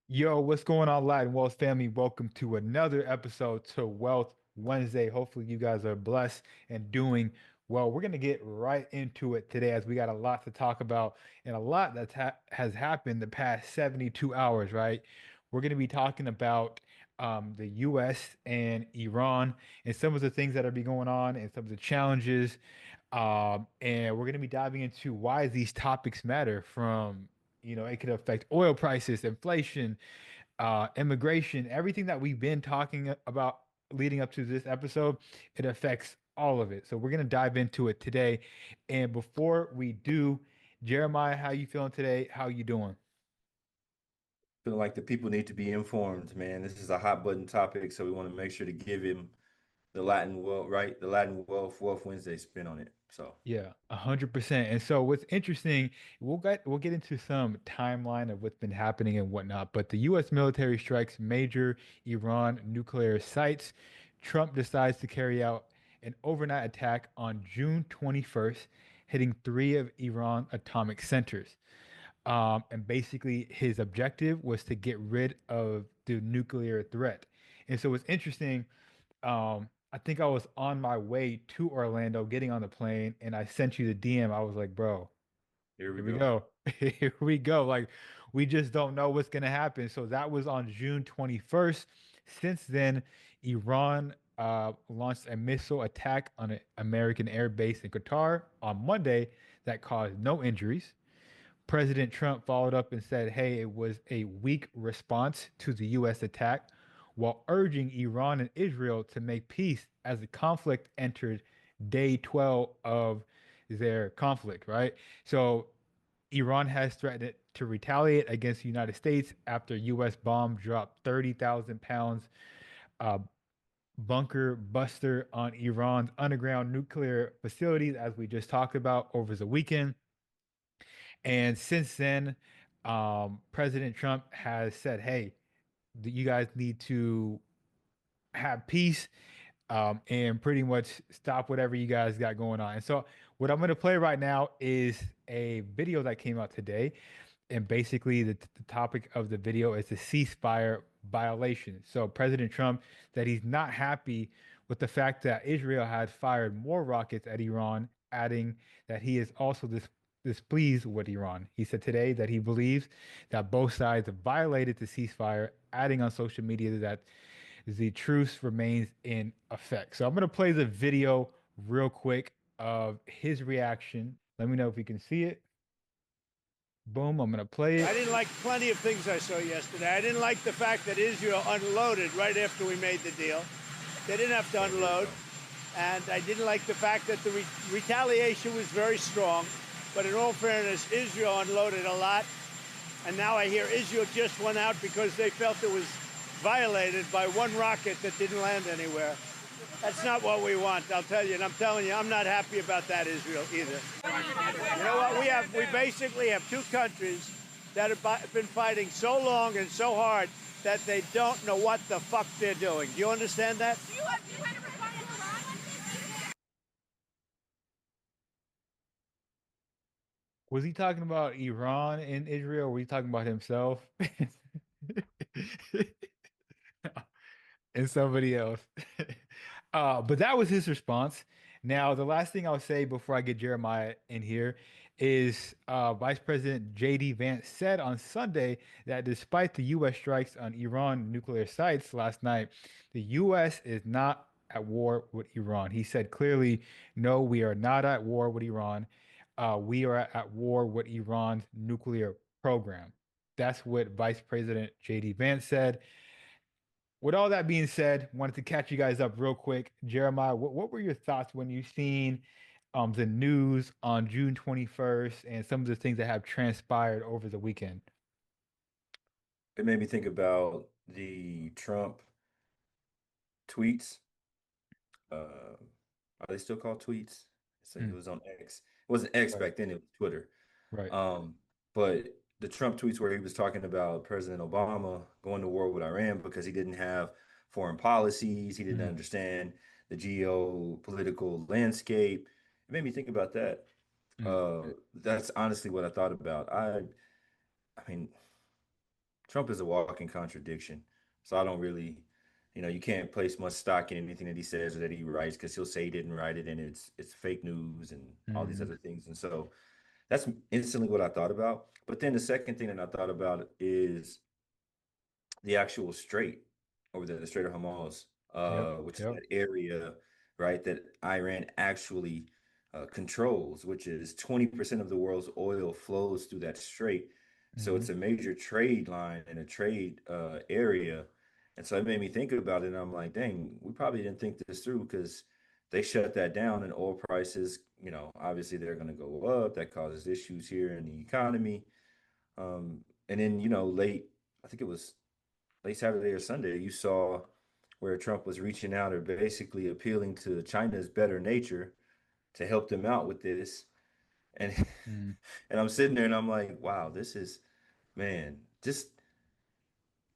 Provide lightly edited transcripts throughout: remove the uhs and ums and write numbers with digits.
Yo, what's going on, Latin Wealth family? Welcome to another episode to Wealth Wednesday. Hopefully, you guys are blessed and doing well. We're going to get right into it today as we got a lot to talk about and a lot that has happened the past 72 hours, right? We're going to be talking about the US and Iran and some of the things that are be going on and some of the challenges. And we're going to be diving into why these topics matter from it could affect oil prices, inflation, immigration, everything that we've been talking about leading up to this episode. It affects all of it. So we're gonna dive into it today. And before we do, Jeremiah, how you feeling today? How you doing? Feel like the people need to be informed, man. This is a hot button topic, so we want to make sure to give him the Latin wealth, right? The Latin wealth Wednesday spin on it. So Yeah, 100%. And so what's interesting, we'll get into some timeline of what's been happening and whatnot, but the US military strikes major Iran nuclear sites. Trump decides to carry out an overnight attack on June 21st, hitting three of Iran atomic centers. And basically his objective was to get rid of the nuclear threat. And so what's interesting, I think I was on my way to Orlando, getting on the plane, and I sent you the DM. I was like, bro, here we here we go. go. Here we go. Like, we just don't know what's gonna happen. So that was on June 21st. Since then, Iran launched a missile attack on an American air base in Qatar on Monday that caused no injuries. President Trump followed up and said, hey, it was a weak response to the U.S. attack, while urging Iran and Israel to make peace as the conflict entered day 12 of their conflict, right? So Iran has threatened to retaliate against the United States after U.S. bomb dropped 30,000 pounds uh, bunker buster on Iran's underground nuclear facilities, as we just talked about over the weekend. And since then, President Trump has said, hey, you guys need to have peace and pretty much stop whatever you guys got going on. And so, what I'm going to play right now is a video that came out today. And basically, the topic of the video is the ceasefire violation. So, President Trump that he's not happy with the fact that Israel had fired more rockets at Iran, adding that he is also displeased with Iran. He said today that he believes that both sides have violated the ceasefire, adding on social media that the truce remains in effect. So I'm going to play the video real quick of his reaction. Let me know if you can see it. Boom, I'm going to play I it. didn't like plenty of things I saw yesterday. I didn't like the fact that Israel unloaded right after we made the deal. They didn't have to unload. And I didn't like the fact that the retaliation was very strong. But in all fairness, Israel unloaded a lot. And now I hear Israel just went out because they felt it was violated by one rocket that didn't land anywhere. That's not what we want, I'll tell you. And I'm telling you, I'm not happy about that, Israel, either. You know what? We basically have two countries that have been fighting so long and so hard that they don't know what the fuck they're doing. Do you understand that? Do you want to respond to Iran? Was he talking about Iran and Israel? Or were he talking about himself and somebody else? But that was his response. Now, the last thing I'll say before I get Jeremiah in here is Vice President J.D. Vance said on Sunday that despite the U.S. strikes on Iran nuclear sites last night, the U.S. is not at war with Iran. He said clearly, no, we are not at war with Iran. We are at war with Iran's nuclear program. That's what Vice President J.D. Vance said. With all that being said, wanted to catch you guys up real quick. Jeremiah, what were your thoughts when you seen the news on June 21st and some of the things that have transpired over the weekend? It made me think about the Trump tweets. Uh, are they still called tweets? So it Mm, was on X. It wasn't X right, back then, it was Twitter. right. But the Trump tweets where he was talking about President Obama going to war with Iran because he didn't have foreign policies, he didn't Mm, understand the geopolitical landscape. It made me think about that. mm, That's honestly what I thought about. I mean, Trump is a walking contradiction. So I don't really, you can't place much stock in anything that he says or that he writes because he'll say he didn't write it and it's fake news and all these Hmm. other things. And so that's instantly what I thought about. But then the second thing that I thought about is the actual strait over there, the Strait of Hormuz, Yep. which is Yep. that area, right, that Iran actually controls, which is 20% of the world's oil flows through that strait. So Hmm. it's a major trade line and a trade area. And so it made me think about it. And I'm like, dang, we probably didn't think this through because they shut that down and oil prices, obviously they're going to go up. That causes issues here in the economy. And then, I think it was late Saturday or Sunday, you saw where Trump was reaching out or basically appealing to China's better nature to help them out with this. And Hmm. and I'm sitting there and I'm like, wow, this is man, just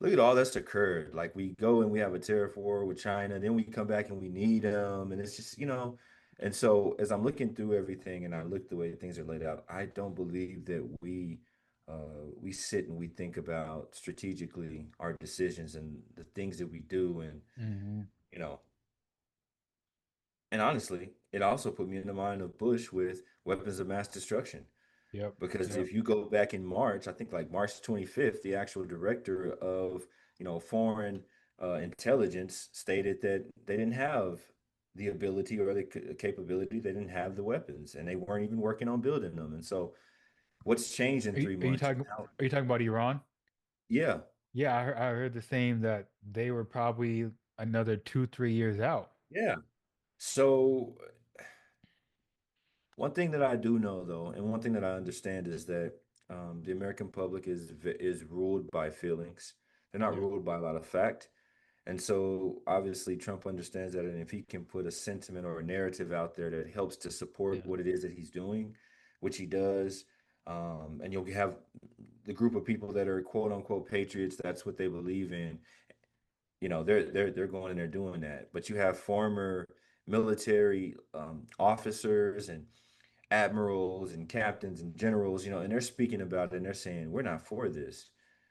look at all that's occurred. Like we go and we have a tariff war with China, then we come back and we need them, and it's just, and so as I'm looking through everything and I look the way things are laid out, I don't believe that we sit and we think about strategically our decisions and the things that we do, and Hmm. you know, and honestly, it also put me in the mind of Bush with weapons of mass destruction. Yep. Because Yep. if you go back in March, I think like March 25th, the actual director of, foreign intelligence stated that they didn't have the ability or the capability, they didn't have the weapons, and they weren't even working on building them. And so, what's changed in Are you, three are you months? talking? Are you talking about Iran? Yeah, Yeah, I heard the same that they were probably another 2, 3 years out. yeah. So one thing that I do know, though, and one thing that I understand is that the American public is ruled by feelings. They're not Yep. ruled by a lot of fact. And so obviously Trump understands that. And if he can put a sentiment or a narrative out there that helps to support Yeah. what it is that he's doing, which he does, and you'll have the group of people that are quote unquote patriots, that's what they believe in. They're going and they're doing that. But you have former military officers and admirals and captains and generals, and they're speaking about it and they're saying, we're not for this.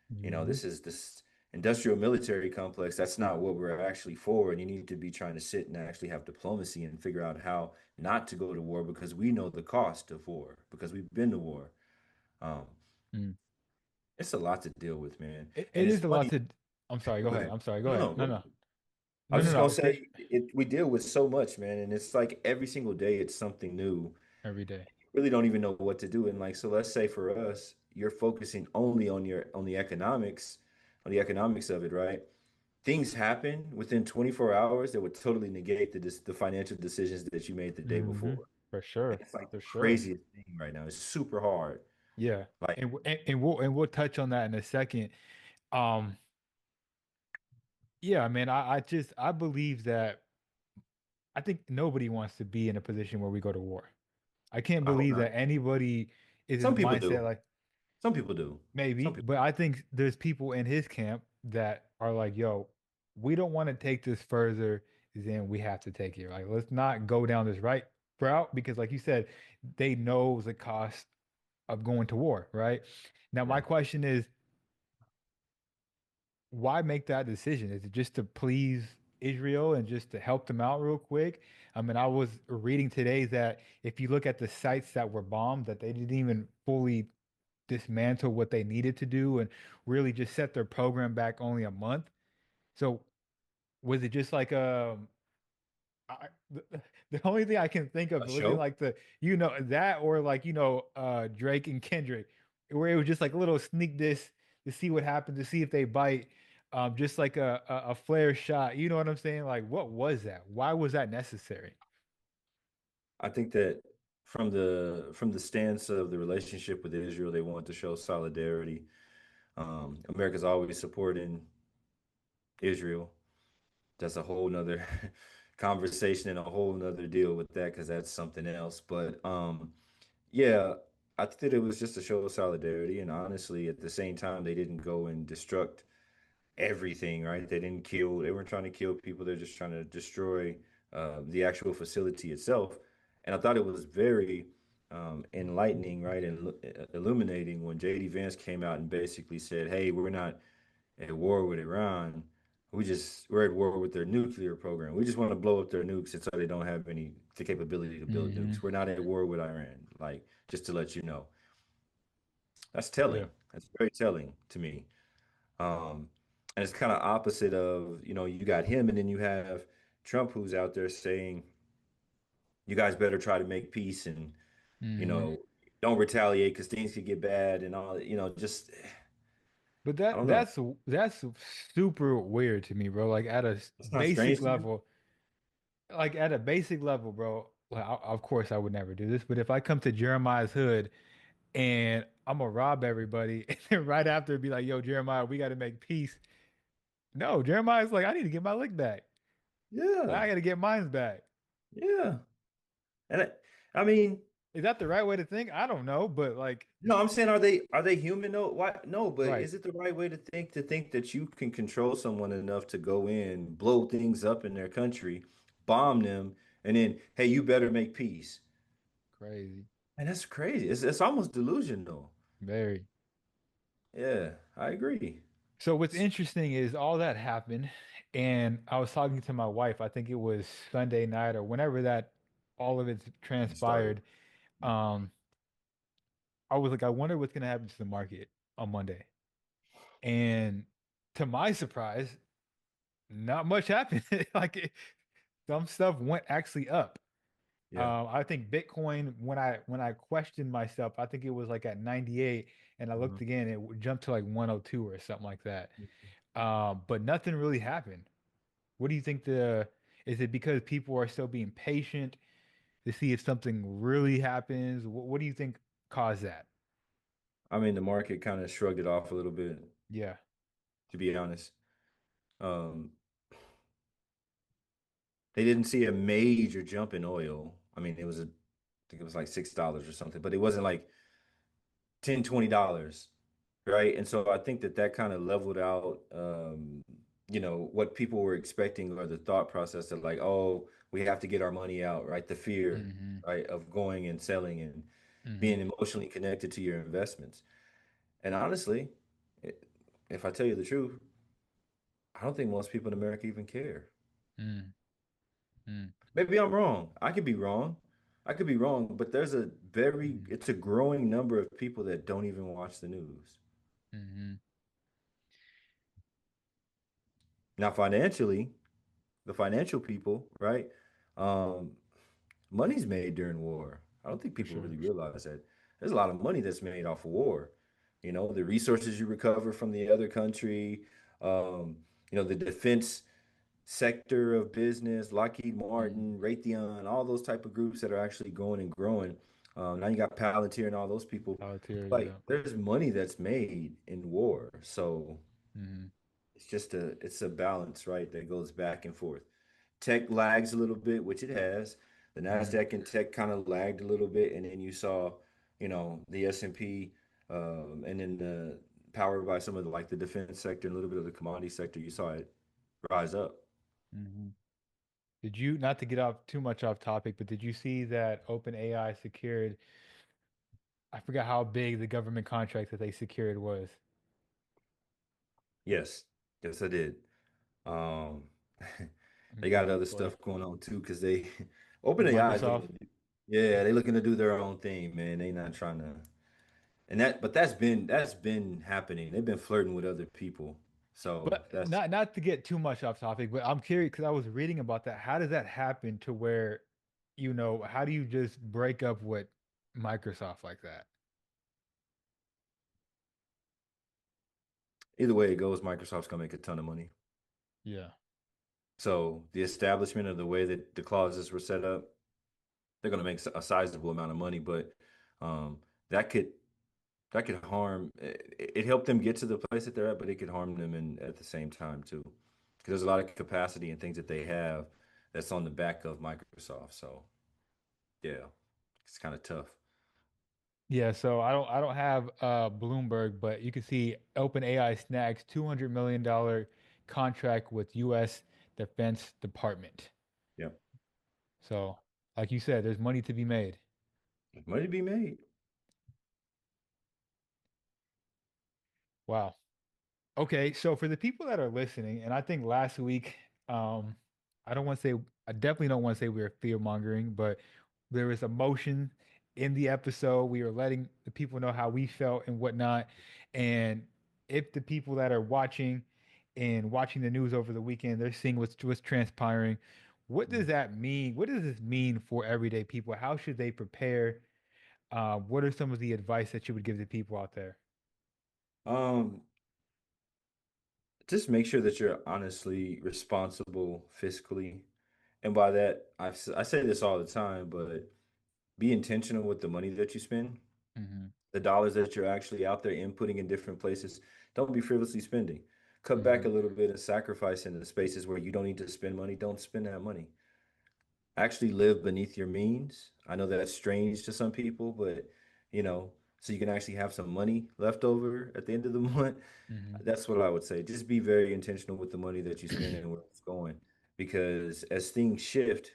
Hmm. This is this industrial military complex. That's not what we're actually for. And you need to be trying to sit and actually have diplomacy and figure out how not to go to war because we know the cost of war because we've been to war. Um, Mm. it's a lot to deal with, man. It And it's is a lot funny. to. I'm sorry. Go Go ahead. ahead. I'm sorry. Go No, ahead. no, No, go. no, I no, was no, just gonna no. say we deal with so much, man, and it's like every single day it's something new. Every day. Really don't even know what to do. And like, so let's say for us, you're focusing only on the economics of it, right? Things happen within 24 hours that would totally negate the financial decisions that you made the day Hmm. before. For And sure. it's like the For sure. craziest thing right now. It's super hard. Yeah. Like, And we'll touch on that in a second. Um. Yeah, man. I believe that I think nobody wants to be in a position where we go to war. I can't I hope believe not. that anybody is in Some the people mindset do. like Some people do. Some maybe, people. but I think there's people in his camp that are like, yo, we don't want to take this further than we have to take it. Like, let's not go down this right route because, like you said, they know the cost of going to war, right? Now, my Yeah. question is, why make that decision? Is it just to please Israel and just to help them out real quick? I mean, I was reading today that if you look at the sites that were bombed, that they didn't even fully dismantle what they needed to do and really just set their program back only a month. So was it just like the only thing I can think of A was it show? like that or like Drake and Kendrick where it was just like a little sneak this to see what happened to see if they bite just like a flare shot, you know what I'm saying? Like what was that? Why was that necessary? I think that from the stance of the relationship with Israel, they want to show solidarity. America's always supporting Israel. That's a whole nother conversation and a whole nother deal with that because that's something else. But yeah, I think that it was just a show of solidarity. And honestly, at the same time, they didn't go and destruct everything, right? They weren't trying to kill people. They're just trying to destroy the actual facility itself. And I thought it was very enlightening, right, and illuminating when JD Vance came out and basically said, "Hey, we're not at war with Iran. We're at war with their nuclear program. We just want to blow up their nukes and so they don't have any the capability to build Hmm. nukes. We're not at war with Iran. Like just to let you know." That's Yeah. telling. That's very telling to me. Um, and it's kind of opposite of, you got him and then you have Trump who's out there saying, you guys better try to make peace and, you Hmm. know, don't retaliate because things could get bad and all, just But I that don't know. that's super weird to me, bro. Like at a It's not basic strange to you? level, bro. Like, of course, I would never do this. But if I come to Jeremiah's hood and I'm gonna rob everybody, and then right after be like, "Yo, Jeremiah, we got to make peace." No, Jeremiah's like, "I need to get my lick back. Yeah. I got to get mine back." Yeah. And I mean, Is that the right way to think? I don't know, but like, no, I'm saying are they human? No, why? No, but right, is it the right way to think that you can control someone enough to go in, blow things up in their country, bomb them, and then hey, you better make peace? crazy, And that's crazy. It's almost delusional. very. Yeah, I agree. So what's interesting is all that happened, and I was talking to my wife. I think it was Sunday night or whenever that all of it It started. transpired. Um, I was like, I wonder what's gonna happen to the market on Monday. And to my surprise, not much happened. Some stuff went actually up. Yeah. I think Bitcoin, when I questioned myself, I think it was like at 98, and I Mhm. looked again, jumped to like 102 or something like that. But nothing really happened. What do you think is it because people are still being patient to see if something really happens? What do you think caused that? I mean, the market kind of shrugged it off a little bit, Yeah. to be honest. Um, they didn't see a major jump in oil. I mean, I think it was like $6 or something, but it wasn't like $10, $20, right? And so I think that kind of leveled out, what people were expecting or the thought process of like, oh, we have to get our money out, right? The fear, Hmm. right, of going and selling and being Hmm. emotionally connected to your investments. And honestly, i- if I tell you the truth, I don't think most people in America even care. Hmm. Hmm. Maybe I'm wrong. I could be wrong. I could be wrong, but it's a growing number of people that don't even watch the news. Hmm. Now, financially, the financial people, right? Um, money's made during war. I don't think For people sure. really realize that. There's a lot of money that's made off of war. The resources you recover from the other country, the defense sector of business, Lockheed Martin, Hmm. Raytheon, all those type of groups that are actually growing and growing. Now you got Palantir and all those people. Solitaire, Like yeah. there's money that's made in war. So Hmm. it's a balance, right? That goes back and forth. Tech lags a little bit, which it has. The Hmm. Nasdaq and tech kind of lagged a little bit, and then you saw, the S&P, and then the powered by some of the defense sector and a little bit of the commodity sector, you saw it rise up. Hmm. Did you, not to get off too much off topic, but did you see that OpenAI secured, I forgot how big the government contract that they secured was. Yes, yes, I did. Um, Let me they pull got it up other for you. stuff going on too because they With OpenAI is looking Microsoft. to do, yeah, they looking to do their own thing, man. They not trying to, but that's been happening. They've been flirting with other people, so But that's not to get too much off topic, but I'm curious because I was reading about that. How does that happen to where, how do you just break up with Microsoft like that? either way it goes. Microsoft's gonna make a ton of money. Yeah. So the establishment of the way that the clauses were set up, they're gonna make a sizable amount of money, but um, that could that could harm it helped them get to the place that they're at, but it could harm them at the same time too. Because there's a lot of capacity and things that they have that's on the back of Microsoft. So yeah, it's kind of tough. Yeah, so I don't have Bloomberg, but you can see OpenAI snags $200 million contract with US Defense Department. Yep. So, like you said, there's money to be made. Money to be made. Wow. Okay, so for the people that are listening, and I think last week, um, I don't want to say, I definitely don't want to say we were fear mongering, but there was emotion in the episode. We were letting the people know how we felt and whatnot. And if the people that are watching and watching the news over the weekend, they're seeing what's transpiring. What does that mean? What does this mean for everyday people? How should they prepare? What are some of the advice that you would give to people out there? Um, just make sure that you're honestly responsible fiscally. And by that, I say this all the time, but be intentional with the money that you spend, Hmm. the dollars that you're actually out there inputting in different places. Don't be frivolously spending. Cut back a Hmm. little bit and sacrifice in the spaces where you don't need to spend money. Don't spend that money. Actually live beneath your means. I know that's strange to some people, but so you can actually have some money left over at the end of the month. Hmm. That's what I would say. Just be very intentional with the money that you spend and where it's going. Because as things shift,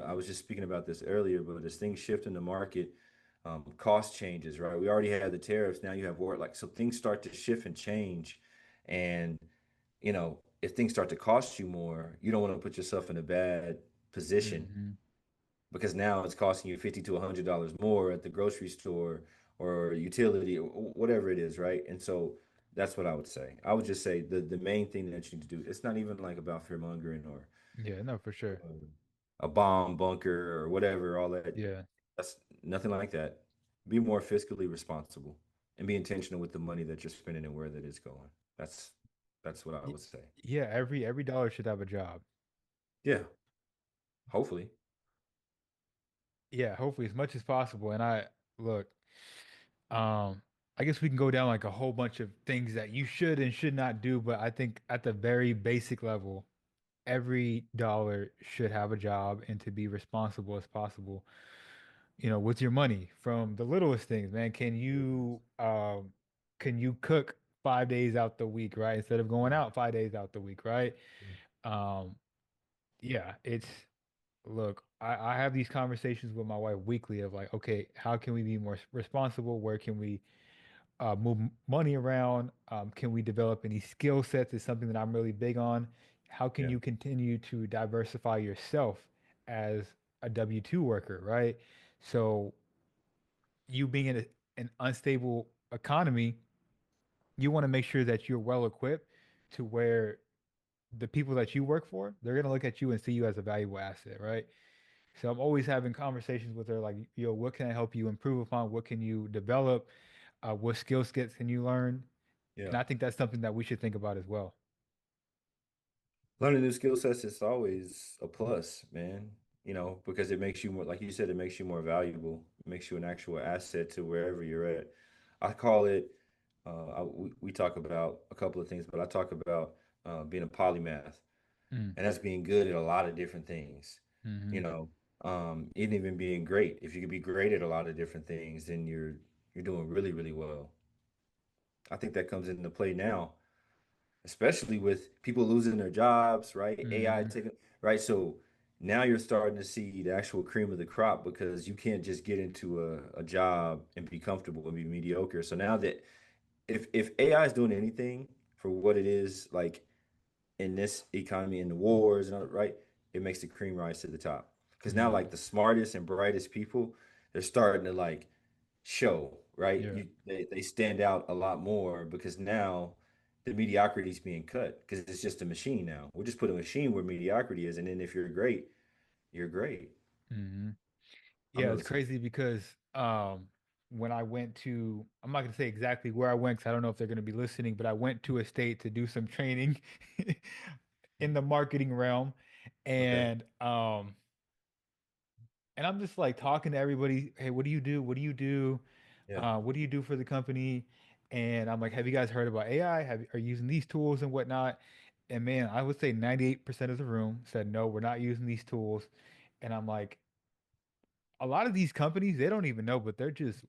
I was just speaking about this earlier, but as things shift in the market, cost changes, right? We already had the tariffs. Now you have war. Like, so things start to shift and change. And, if things start to cost you more, you don't want to put yourself in a bad position Hmm. because now it's costing you 50 to $100 more at the grocery store or utility or whatever it is, right? And so that's what I would say. I would just say the main thing that you need to do, it's not even like about fear mongering or Yeah, no, for sure. uh, a bomb bunker or whatever, all that. Yeah. That's nothing like that. Be more fiscally responsible and be intentional with the money that you're spending and where that is going. That's what I Y- would say. Yeah, every dollar should have a job. Yeah, hopefully. Yeah, hopefully as much as possible. And I look, um, I guess we can go down like a whole bunch of things that you should and should not do, but I think at the very basic level, every dollar should have a job and to be responsible as possible. With your money from the littlest things, man. Can you cook 5 days out the week, right? Instead of going out 5 days out the week, right? Um, yeah, look, I have these conversations with my wife weekly of like, okay, how can we be more responsible? Where can we move money around? Can we develop any skill sets? Is something that I'm really big on. How can Yeah. you continue to diversify yourself as a W-2 worker, right? So you being in an unstable economy, you want to make sure that you're well equipped to where the people that you work for, they're going to look at you and see you as a valuable asset, right? So I'm always having conversations with her like, yo, what can I help you improve upon? What can you develop? What skill sets can you learn? And Yeah. I think that's something that we should think about as well. Learning new skill sets is always a plus, man. Because it makes you more, like you said, it makes you more valuable. It makes you an actual asset to wherever you're at. I call it, we talk about a couple of things, but I talk about being a polymath, Mm, and that's being good at a lot of different things. You hmm. know, and even being great. If you could be great at a lot of different things, then you're doing really, really well. I think that comes into play now especially with people losing their jobs, right? AI Hmm. taking, right? So now you're starting to see the actual cream of the crop because you can't just get into a job and be comfortable and be mediocre. So now that if AI is doing anything for what it is, like in this economy, in the wars and all, right, it makes the cream rise to the top. Because now like Hmm. the smartest and brightest people, they're starting to like show, right? Yeah. They stand out a lot more because now the mediocrity is being cut because it's just a machine now. We'll just put a machine where mediocrity is, and then if you're great, you're great. Hmm. I'm Yeah, it's noticing. crazy because when I went to, I'm not gonna say exactly where I went because I don't know if they're gonna be listening, but I went to a state to do some training in the marketing realm, Okay. and I'm just like talking to everybody, hey, what do you do? What do you do? Yeah. What do you do for the company? And I'm like, have you guys heard about AI? Are you using these tools and whatnot? And man, I would say 98% of the room said, no, we're not using these tools. And I'm like, a lot of these companies, they don't even know, but they're just,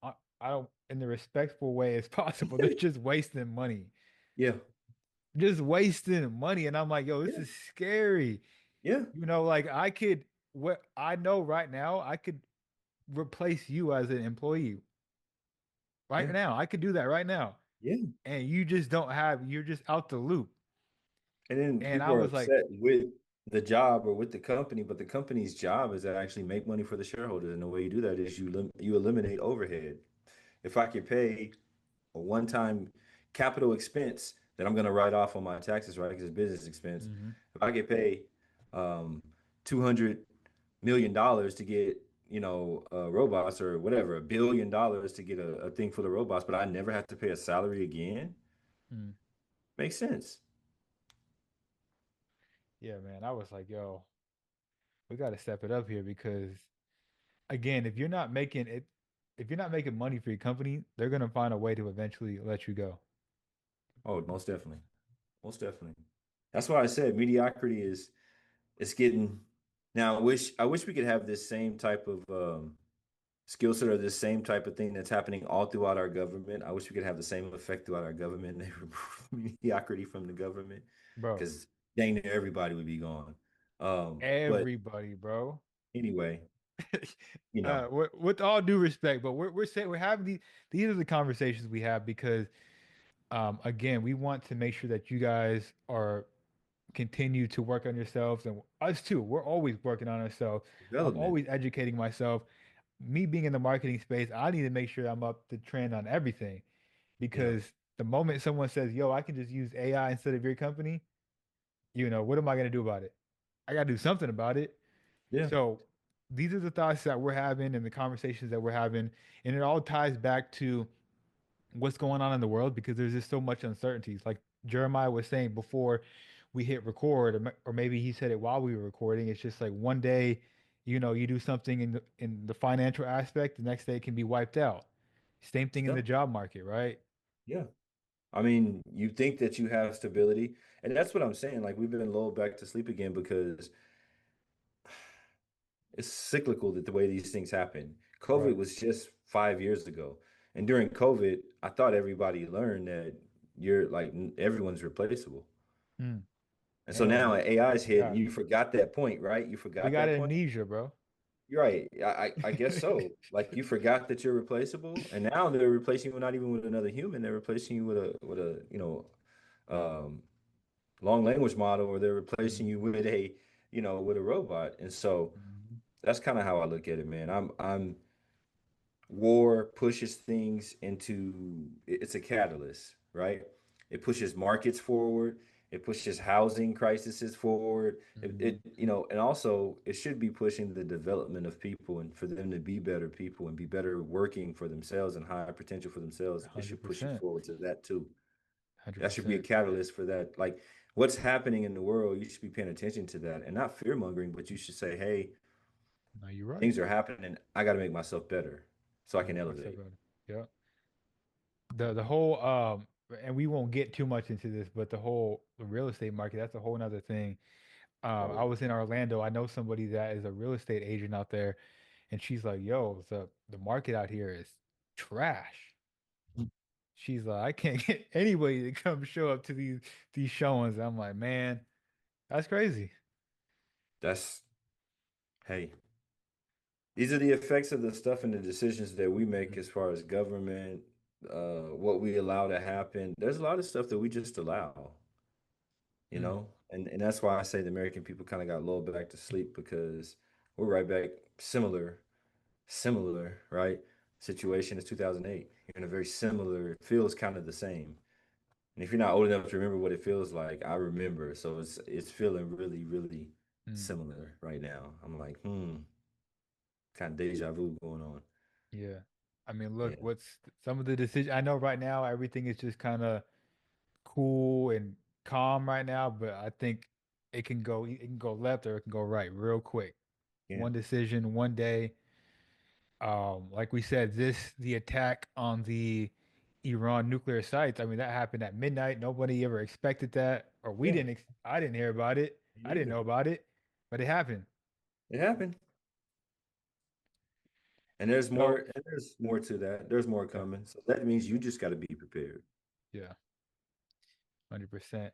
I don't, in the respectful way as possible, they're just wasting money, Yeah. just wasting money. And I'm like, yo, this Yeah. is scary. Yeah. Like what I know right now, I could replace you as an employee right Yeah. now. I could do that right now. Yeah. And you just don't have, you're just out the loop. And then And people I are was like, upset with the job or with the company, but the company's job is to actually make money for the shareholders. And the way you do that is you eliminate overhead. If I could pay a one-time capital expense that I'm going to write off on my taxes, right? Because it's business expense. mhm, If I could pay um, $200 million to get, robots or whatever, $1 billion to get a thing for the robots, but I never have to pay a salary again, mm. makes sense. Yeah, man, I was like, yo, we got to step it up here because again, if you're not making money for your company, they're gonna find a way to eventually let you go. Oh, most definitely. Most definitely. That's why I said mediocrity is it's getting now I wish we could have this same type of skill set or this same type of thing that's happening all throughout our government. I wish we could have the same effect throughout our government and they remove mediocrity from the government Bro, because dang near everybody would be gone. But everybody, bro. anyway, you know, With all due respect, but we're saying we're having these are the conversations we have because again, we want to make sure that you guys are continue to work on yourselves and us too. We're always working on ourselves. I'm development. always educating myself. Me being in the marketing space, I need to make sure I'm up to trend on everything Yeah. because the moment someone says, "Yo, I can just use AI instead of your company," what am I going to do about it? I got to do something about it. Yeah. So these are the thoughts that we're having and the conversations that we're having, and it all ties back to what's going on in the world because there's just so much uncertainties. Like Jeremiah was saying before we hit record, or maybe he said it while we were recording. It's just like one day, you do something in the financial aspect, the next day it can be wiped out. Same thing in Yeah. the job market, right? Yeah. I mean, you think that you have stability, and that's what I'm saying. Like we've been lulled back to sleep again because it's cyclical that the way these things happen. COVID Right. was just 5 years ago. And during COVID, I thought everybody learned that you're like everyone's replaceable. Mm. And so And now AI is hit and forgot. you forgot that point, right? You We forgot got that point. amnesia, bro. You're right. I guess so. Like you forgot that you're replaceable. And now they're replacing you not even with another human, they're replacing you with a um long language model or they're replacing you Mhm. with with a robot. And so Mhm. that's kind of how I look at it, man. I'm war pushes things into it's a catalyst, right? It pushes markets forward, it pushes housing crises forward. It Mhm. and also it should be pushing the development of people and for them to be better people and be better working for themselves and higher potential for themselves. It should push it 100%. forward to that too. That should be a 100%. catalyst for that. Like what's happening in the world, you should be paying attention to that and not fear mongering, but you should say, hey, No, you're right. things are happening. I got to make myself better so I can Make myself elevate. better. Yeah. The whole and we won't get too much into this, but the whole real estate market, that's a whole nother thing. I Oh, was in Orlando. I know somebody that is a real estate agent out there, and she's like, "Yo, the market out here is trash." She's like, "I can't get anybody to come show up to these showings." I'm like, "Man, that's crazy." that's hey. These are the effects of the stuff and the decisions that we make Mhm. as far as government, what we allow to happen. There's a lot of stuff that we just allow, Mm, and that's why I say the American people kind of got lulled back to sleep because we're right back similar, right? Situation as 2008. You're in a very similar, it feels kind of the same. And if you're not old enough to remember what it feels like, I remember. So it's feeling really, really mm. similar right now. I'm like, kind of deja vu going on. Yeah. I mean, look, Yeah. what's some of the decision I know right now everything is just kind of cool and calm right now, but I think it can go left or it can go right real quick. Yeah. One decision, one day. Like we said, the attack on the Iran nuclear sites. I mean, that happened at midnight. Nobody ever expected that, or we Yeah. didn't. I didn't hear about it. Me I didn't neither. know about it, but it happened. It happened. So And there's more to that. There's more yeah, coming. So that means you just got to be prepared. yeah, 100%.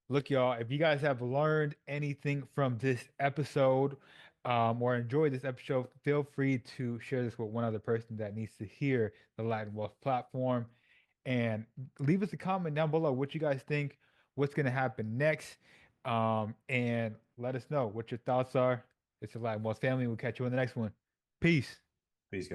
Look, y'all, if you guys have learned anything from this episode, or enjoyed this episode, feel free to share this with one other person that needs to hear the Latin Wealth platform. And leave us a comment down below what you guys think, what's going to happen next. And let us know what your thoughts are. It's the Latin Wealth family. We'll catch you in the next one. Peace. Peace, guys.